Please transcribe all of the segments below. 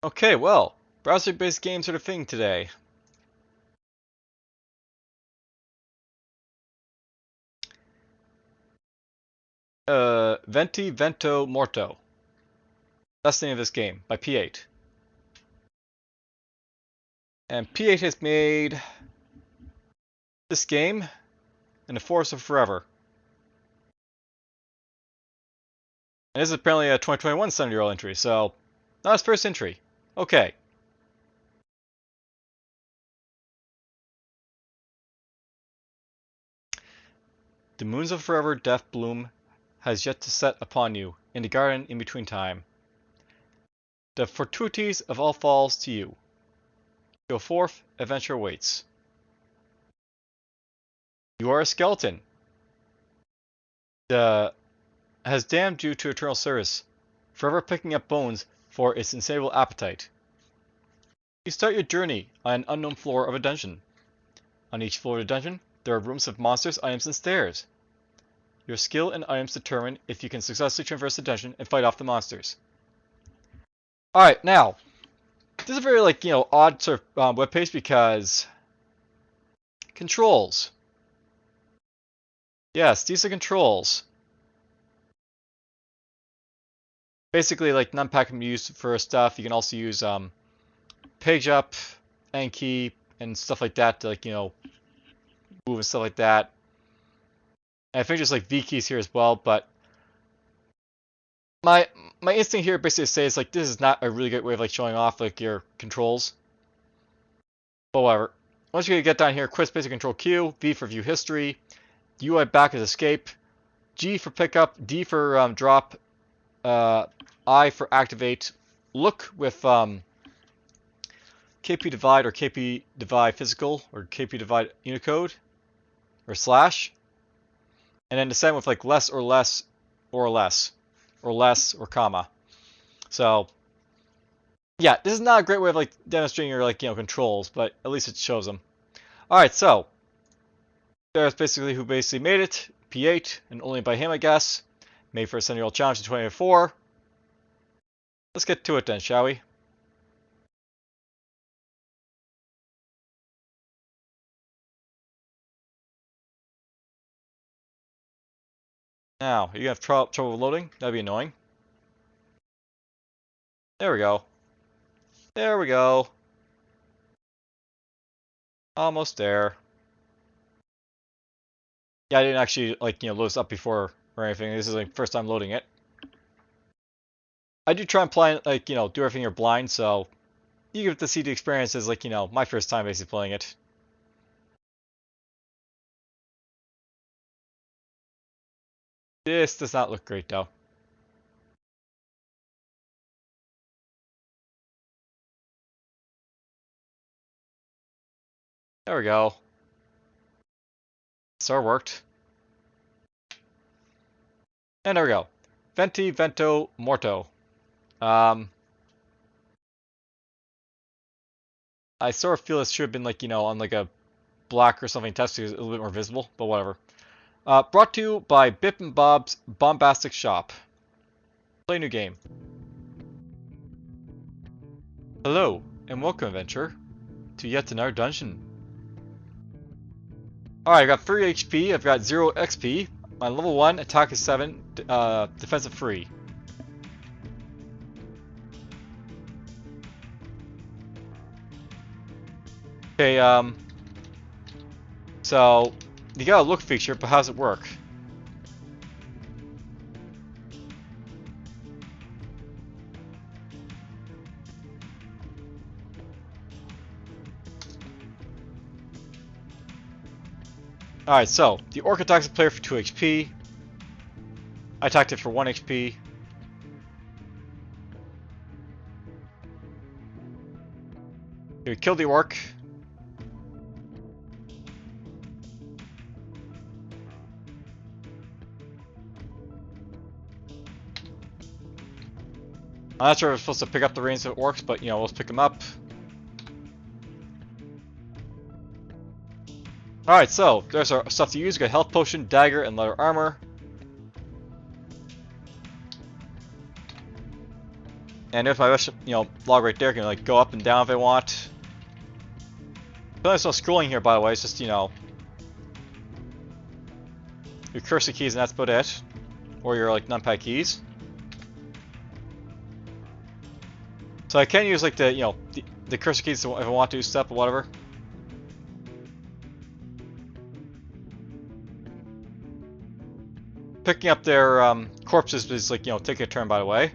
Okay, well, browser-based games are the thing today. Venti, Vento, Morto. That's the name of this game, by P8. And P8 has made this game in the Forest of Forever. And this is apparently a 2021 7-year-old entry, so not his first entry. Okay. The moons of forever death bloom has yet to set upon you in the garden in between time. The fortuities of all falls to you. Go forth, adventure waits. You are a skeleton. The has damned you to eternal service, forever picking up bones for its insatiable appetite. You start your journey on an unknown floor of a dungeon. On each floor of the dungeon, there are rooms of monsters, items, and stairs. Your skill and items determine if you can successfully traverse the dungeon and fight off the monsters. Alright, now, this is a very, odd sort of webpage because controls. Yes, these are controls. Basically, like numpad can be used for stuff. You can also use page up, N key, and stuff like that to move and stuff like that. And I think there's V keys here as well, but my instinct here basically says this is not a really good way of showing off your controls. But whatever. Once you get down here, quit basic control Q, V for view history, UI back is escape, G for pickup, D for drop, I for activate, look with KP divide or KP divide physical or KP divide Unicode or slash, and then descend with less or less or less or less or comma. So yeah, this is not a great way of demonstrating your controls, but at least it shows them. All right, so there's basically who basically made it, P8, and only by him, I guess. Made for a 7-year-old challenge in 2004. Let's get to it then, shall we? Now, you have trouble loading? That'd be annoying. There we go. There we go. Almost there. Yeah, I didn't actually load this up before or anything. This is first time loading it. I do try and play do everything you're blind, so you get to see the experience as my first time basically playing it. This does not look great though. There we go. So it worked. And there we go. Venti, Vento, Morto. I sort of feel this should have been on a black or something text because it's a little bit more visible, but whatever. Brought to you by Bip and Bob's Bombastic Shop. Play new game. Hello, and welcome, adventurer, to yet another dungeon. Alright, I got 3 HP, I've got 0 XP. My level 1, attack is 7, defensive 3. Okay, so you got a look feature, but how does it work? Alright, so the orc attacks the player for 2 HP. I attacked it for 1 HP. We killed the orc. I'm not sure if we're supposed to pick up the reins of orcs, but let's pick them up. Alright, so there's our stuff to use. We got health potion, dagger, and leather armor. And if I wish, log right there, I can like go up and down if I want. There's no scrolling here, by the way. It's just, your cursor keys and that's about it. Or your like numpad keys. So I can use like the cursor keys if I want to do stuff or whatever. Picking up their corpses is like, taking a turn, by the way.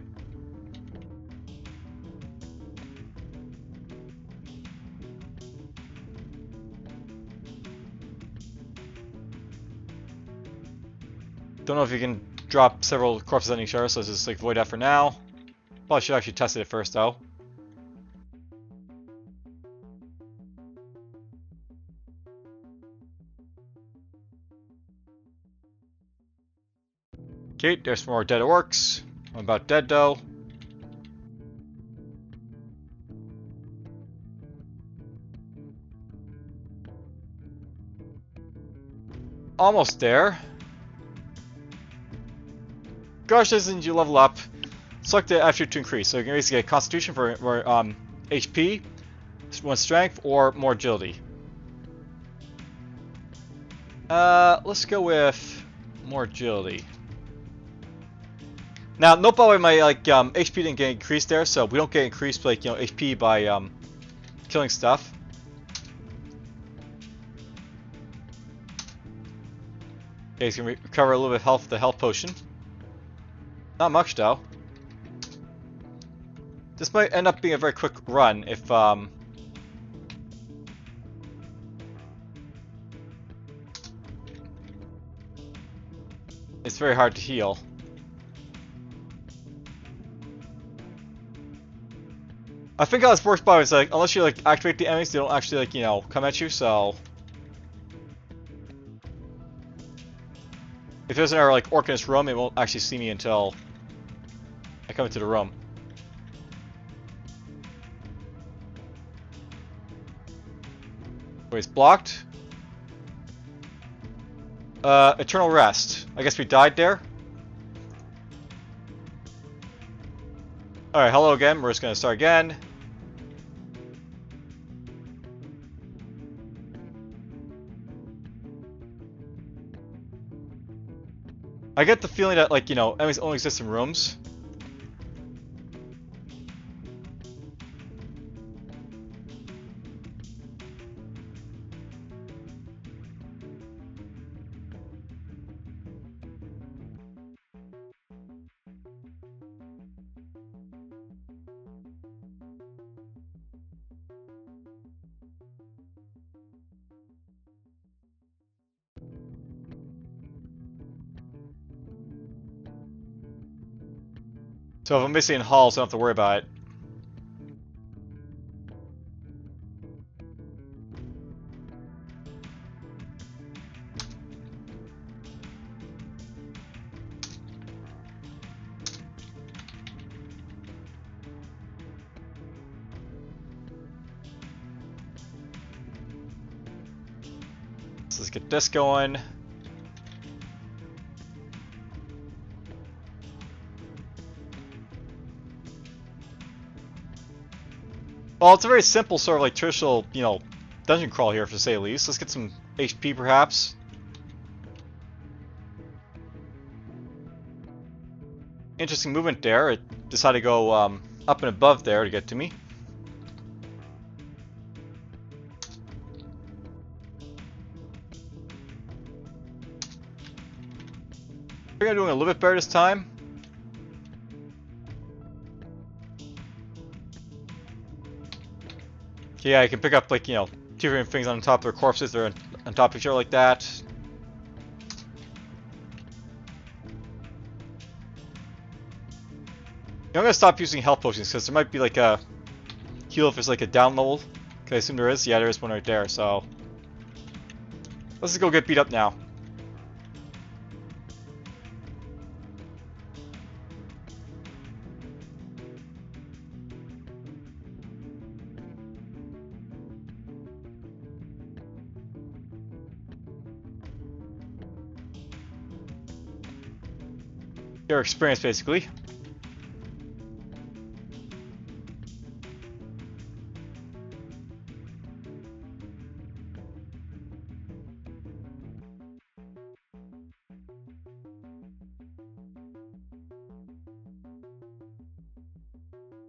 Don't know if you can drop several corpses on each other, so let's just like avoid that for now. Probably should actually test it first though. Okay, there's more dead orcs. I'm about dead though. Almost there. Gosh, doesn't you level up? Select the attribute to increase. So you can basically get Constitution for more HP, one Strength, or more Agility. Let's go with more Agility. Now, note by the way, my HP didn't get increased there, so we don't get increased like HP by killing stuff. Okay, he's gonna recover a little bit of health with the health potion. Not much though. This might end up being a very quick run if it's very hard to heal. I think how this works by is like unless you like activate the enemies, they don't actually like come at you. So if there's another like orc in this room, it won't actually see me until I come into the room. Wait, it's blocked. Eternal rest. I guess we died there. Alright, hello again. We're just gonna start again. I get the feeling that enemies only exist in rooms. So if I'm missing halls, I don't have to worry about it. So let's get this going. Well, it's a very simple sort of like traditional, dungeon crawl here, to say the least. Let's get some HP, perhaps. Interesting movement there. It decided to go up and above there to get to me. I think I'm doing a little bit better this time. Yeah, I can pick up like, two different things on top of their corpses. They're on top of each other like that. I'm gonna stop using health potions because there might be like a heal if there's like a down level. Okay, I assume there is. Yeah, there is one right there. So let's just go get beat up now. Your experience, basically.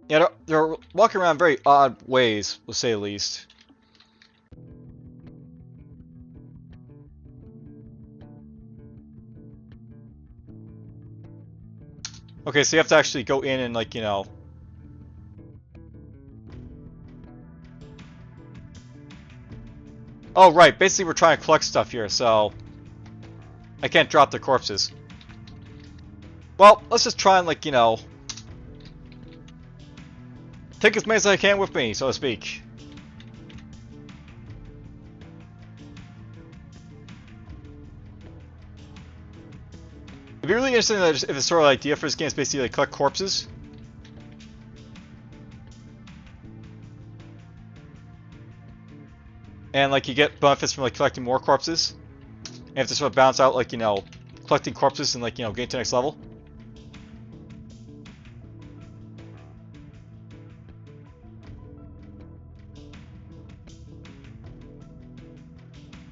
Yeah, they're walking around very odd ways, we'll say the least. Okay, so you have to actually go in and, like, you know... Oh, right, basically we're trying to collect stuff here, so... I can't drop the corpses. Well, let's just try and, like, you know... take as many as I can with me, so to speak. It'd be really interesting if the sort of idea for this game is basically like collect corpses. And like you get benefits from like collecting more corpses. And you have to sort of balance out like, you know, collecting corpses and like, you know, getting to the next level.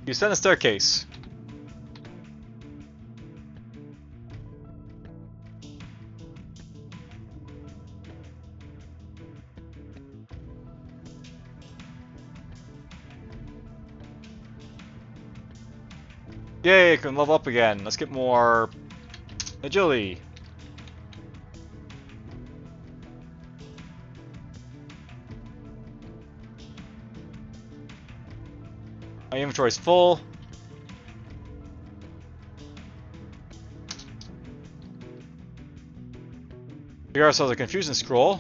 You ascend the staircase. Yay, can level up again. Let's get more agility. My inventory's full. We got ourselves a confusion scroll.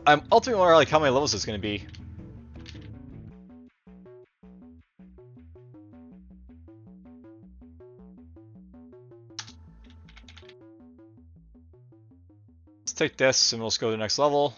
I'm ultimately wondering like how many levels it's going to be. Let's take this and we'll just go to the next level.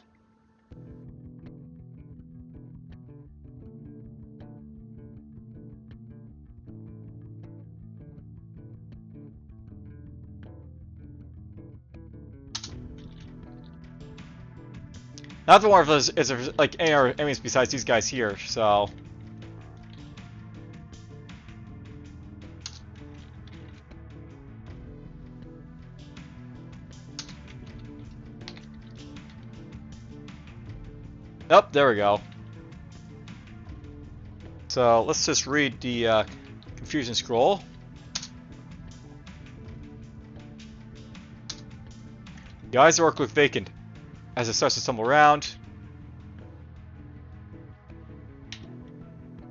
I have to wonder if there's like any other enemies besides these guys here, so... Oh, there we go. So let's just read the confusion scroll. The eyes of the orc look vacant as it starts to stumble around.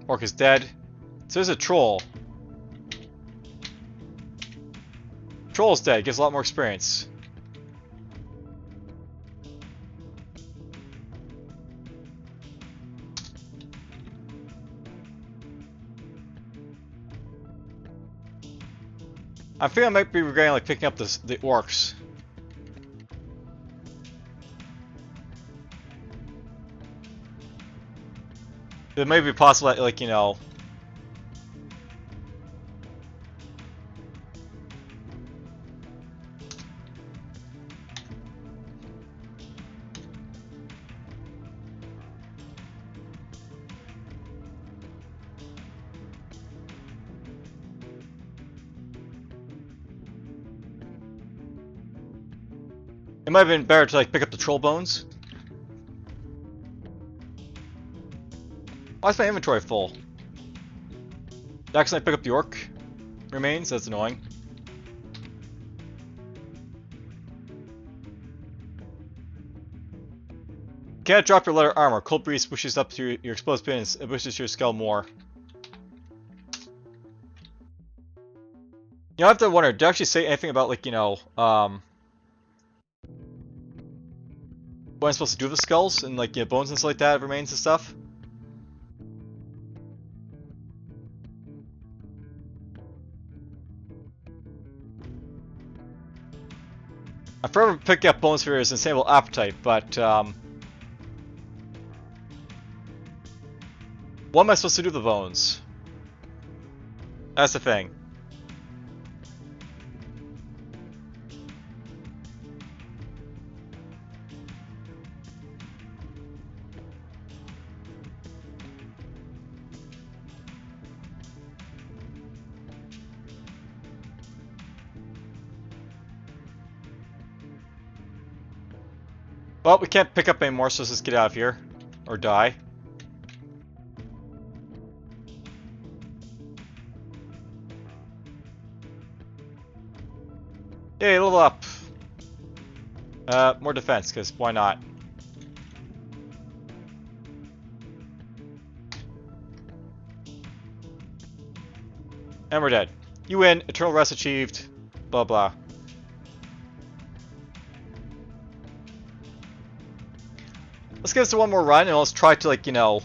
Orc is dead. So there's a troll. Troll is dead, gives a lot more experience. I think I might be regretting like picking up the orcs. It may be possible that, like, you know... It might have been better to, like, pick up the troll bones. Why is my inventory full? Did I accidentally pick up the orc remains? That's annoying. You can't drop your leather armor. Cold breeze pushes up through your exposed pins and pushes your skull more. You know, I have to wonder, did I actually say anything about, like, you know, what I'm supposed to do with the skulls and, like, you know, bones and stuff like that, remains and stuff? I'm forever picking up bones for his insatiable appetite, but, what am I supposed to do with the bones? That's the thing. Well, we can't pick up anymore, so let's just get out of here. Or die. Yay, level up. More defense, because why not? And we're dead. You win. Eternal rest achieved. Blah, blah. Let's get us to one more run, and let's try to, like, you know...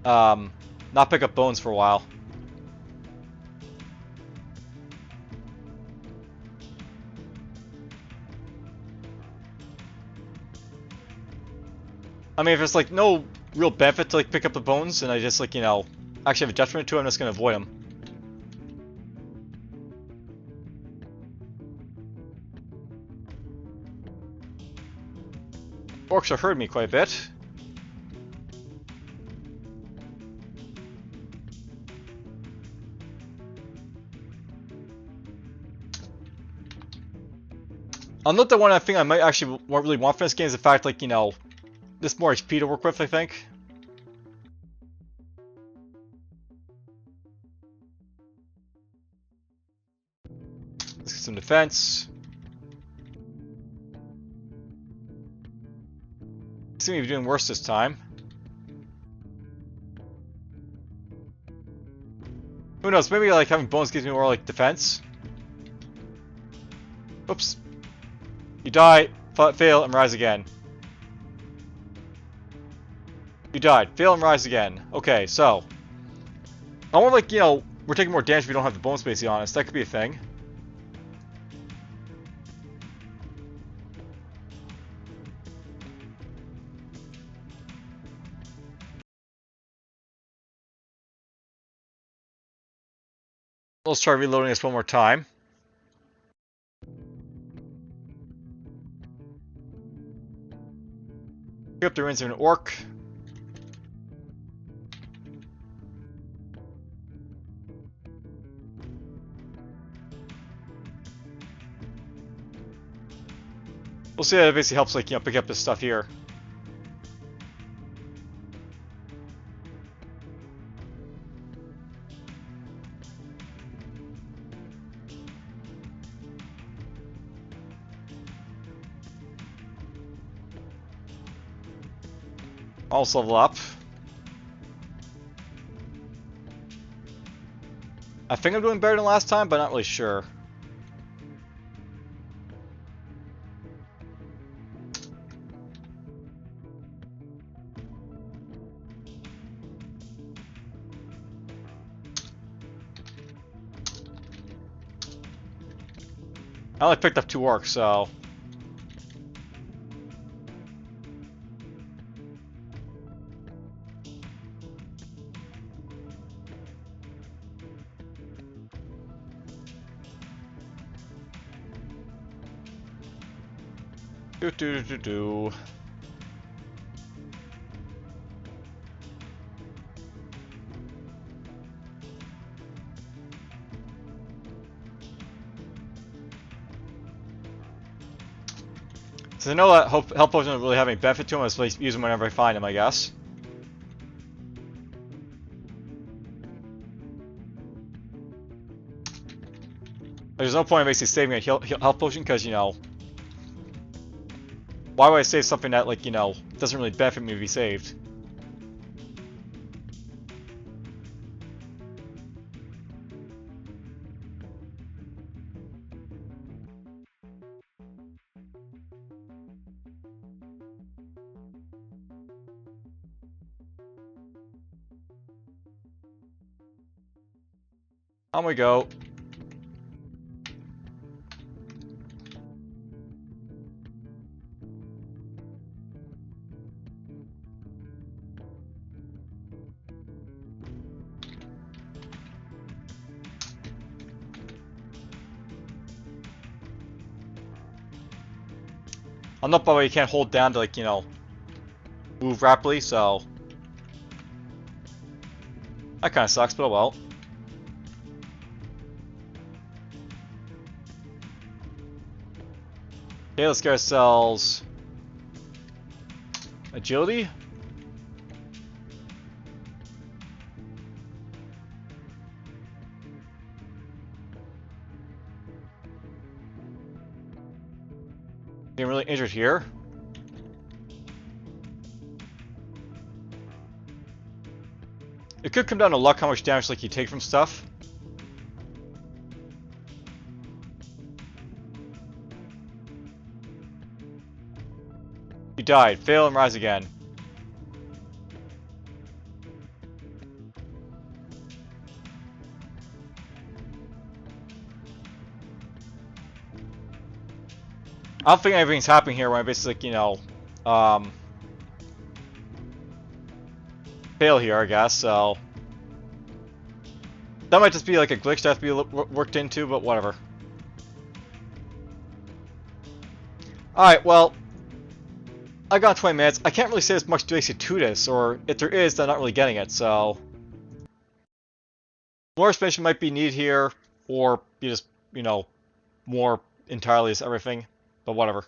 not pick up bones for a while. I mean, if there's, like, no real benefit to, like, pick up the bones, and I just, like, you know... actually have a detriment to it, I'm just gonna avoid them. Orcs are hurting me quite a bit. I'll note that one thing I might actually really want from this game is the fact, like, you know, this more HP to work with, I think. Let's get some defense. Seem to be doing worse this time. Who knows? Maybe like having bones gives me more like defense. Oops. You die, fail, and rise again. You died. Fail and rise again. Okay, so I want, like, you know, we're taking more damage if we don't have the bone space on us. That could be a thing. Let's try reloading this one more time. Pick up the ruins of an orc. We'll see that it basically helps, like, you know, pick up this stuff here. Also level up. I think I'm doing better than last time, but not really sure. I only picked up 2 orcs, so... Do. So I know that health potion doesn't really have any benefit to him, I just use them whenever I find him, I guess. There's no point in basically saving a health potion, because, you know... Why would I save something that, like, you know, doesn't really benefit me to be saved? On we go. I'm not, by the way, you can't hold down to, like, you know, move rapidly, so... That kinda sucks, but oh well. Okay, let's get ourselves Agility? Getting really injured here. It could come down to luck how much damage like you take from stuff. You died. Fail and rise again. I don't think anything's happening here when I basically, like, you know, fail here, I guess, so... That might just be like a glitch that has to be worked into, but whatever. Alright, well... I got 20 minutes. I can't really say there's much basic to this, or if there is, then I'm not really getting it, so... More explanation might be needed here, or you just, you know, more entirely as everything, but whatever.